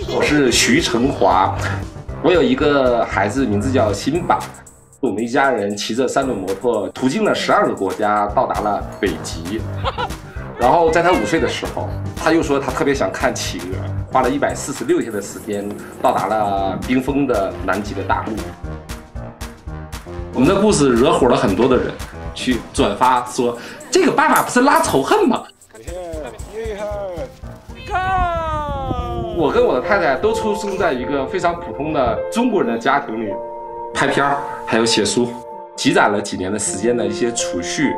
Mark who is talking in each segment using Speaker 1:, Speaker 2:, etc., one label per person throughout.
Speaker 1: 我是徐成华，我有一个孩子，名字叫辛巴。我们一家人骑着3轮摩托，途经了12个国家，到达了北极。然后在他5岁的时候，他又说他特别想看企鹅，花了146天的时间，到达了冰封的南极的大陆。我们的故事惹火了很多的人，去转发说这个爸爸不是拉仇恨吗？我跟我的太太都出生在一个非常普通的中国人的家庭里，拍片儿还有写书，积攒了几年的时间的一些储蓄。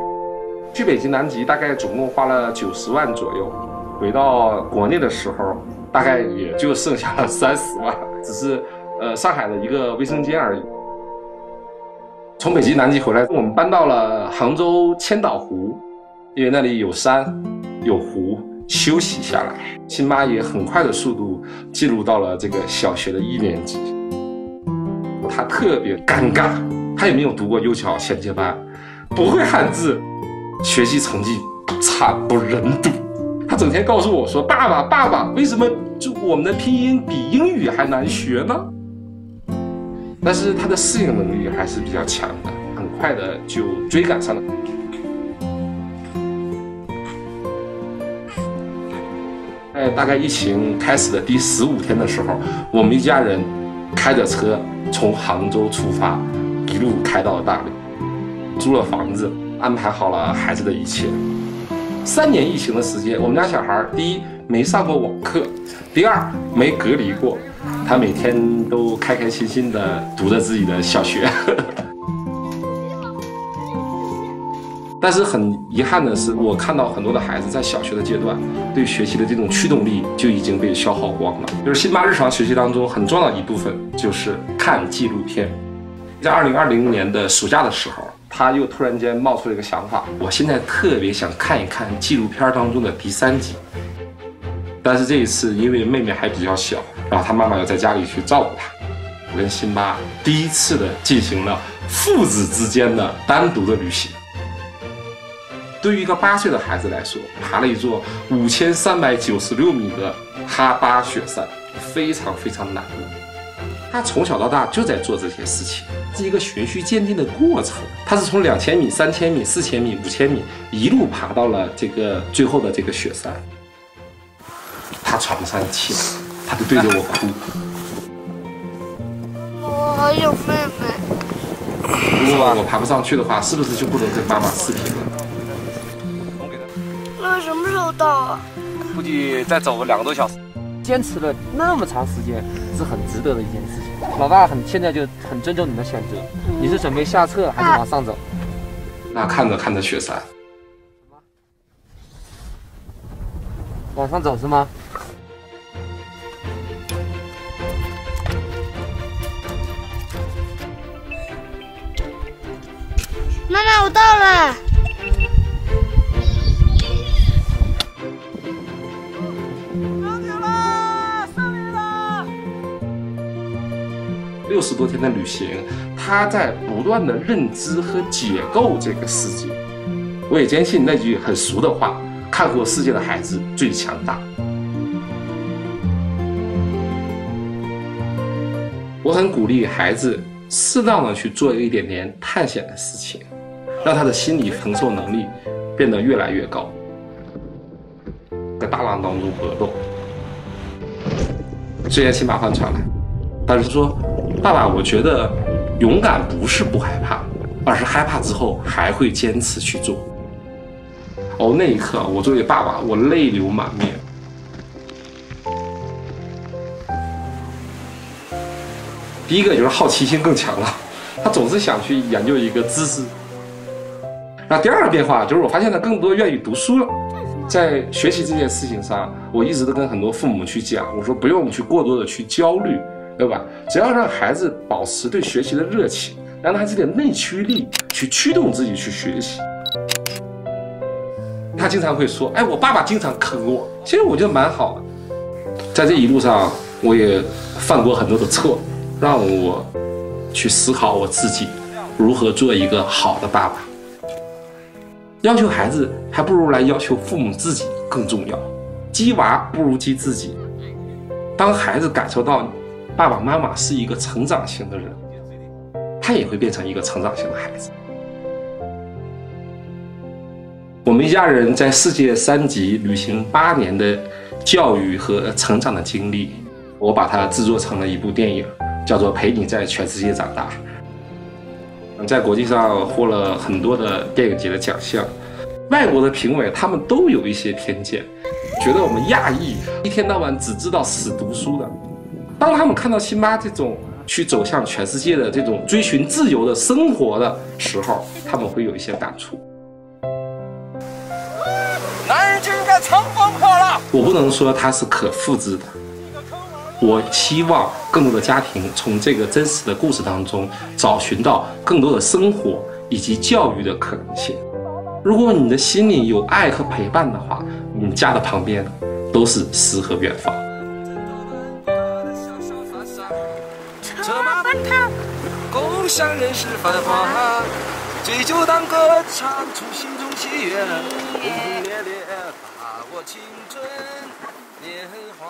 Speaker 1: 去北极南极大概总共花了90万左右，回到国内的时候大概也就剩下了30万，只是上海的一个卫生间而已。从北极南极回来，我们搬到了杭州千岛湖，因为那里有山有湖，休息下来。辛巴也很快的速度进入到了这个小学的1年级。他特别尴尬，他也没有读过幼小衔接班，不会汉字，学习成绩惨不忍睹。他整天告诉我说：“爸爸，爸爸，为什么我们的拼音比英语还难学呢？”但是他的适应能力还是比较强的，很快的就追赶上了。在大概疫情开始的第15天的时候，我们一家人开着车从杭州出发，一路开到了大理，租了房子，安排好了孩子的一切。3年疫情的时间，我们家小孩第一没上过网课，第二没隔离过，他每天都开开心心的读着自己的小学。但是很遗憾的是，我看到很多的孩子在小学的阶段，对学习的这种驱动力就已经被消耗光了。就是辛巴日常学习当中很重要的一部分，就是看纪录片。在2020年的暑假的时候，他又突然间冒出了一个想法，我现在特别想看一看纪录片当中的第3集。但是这一次，因为妹妹还比较小，然后他妈妈要在家里去照顾她，我跟辛巴第一次的进行了父子之间的单独的旅行。对于一个8岁的孩子来说，爬了一座5396米的哈巴雪山，非常非常难。他从小到大就在做这些事情，是一个循序渐进的过程。他是从2000米、3000米、4000米、5000米一路爬到了这个最后的这个雪山。他喘不上气，他就对着我哭。
Speaker 2: 我还有妹妹。
Speaker 1: 如果我爬不上去的话，是不是就不能跟妈妈视频了？
Speaker 2: 那什么时候到啊？
Speaker 3: 估计再走个2个多小时。
Speaker 4: 坚持了那么长时间，是很值得的一件事情。老大现在就很尊重你的选择，你是准备下撤还是往上走？
Speaker 1: 那看着雪山，
Speaker 4: 往上走是吗？
Speaker 2: 妈妈，我到了。
Speaker 1: 60多天的旅行，他在不断的认知和解构这个世界。我也坚信那句很俗的话：看过世界的孩子最强大。我很鼓励孩子适当的去做一点点探险的事情，让他的心理承受能力变得越来越高，在大浪当中搏斗。虽然新马换船了，但是说。爸爸，我觉得勇敢不是不害怕，而是害怕之后还会坚持去做。哦，那一刻，我作为爸爸，我泪流满面。第一个就是好奇心更强了，他总是想去研究一个知识。那第2个变化就是我发现他更多愿意读书了。在学习这件事情上，我一直都跟很多父母去讲，我说不用去过多的去焦虑。对吧？只要让孩子保持对学习的热情，让他这点内驱力去驱动自己去学习。他经常会说：“哎，我爸爸经常坑我。”其实我觉得蛮好的。在这一路上，我也犯过很多的错，让我去思考我自己如何做一个好的爸爸。要求孩子，还不如来要求父母自己更重要。鸡娃不如鸡自己。当孩子感受到爸爸妈妈是一个成长型的人，他也会变成一个成长型的孩子。我们一家人在世界3极旅行8年的教育和成长的经历，我把它制作成了一部电影，叫做《陪你在全世界长大》。在国际上获了很多的电影节的奖项。外国的评委他们都有一些偏见，觉得我们亚裔一天到晚只知道死读书的。当他们看到辛巴这种去走向全世界的这种追寻自由的生活的时候，他们会有一些感触。
Speaker 3: 男人就应该乘风破浪。
Speaker 1: 我不能说它是可复制的，我希望更多的家庭从这个真实的故事当中找寻到更多的生活以及教育的可能性。如果你的心里有爱和陪伴的话，你家的旁边都是诗和远方。
Speaker 3: 策马奔腾，共享人世繁华，醉酒当歌，唱出心中喜悦，轰轰烈烈，把握青春年华。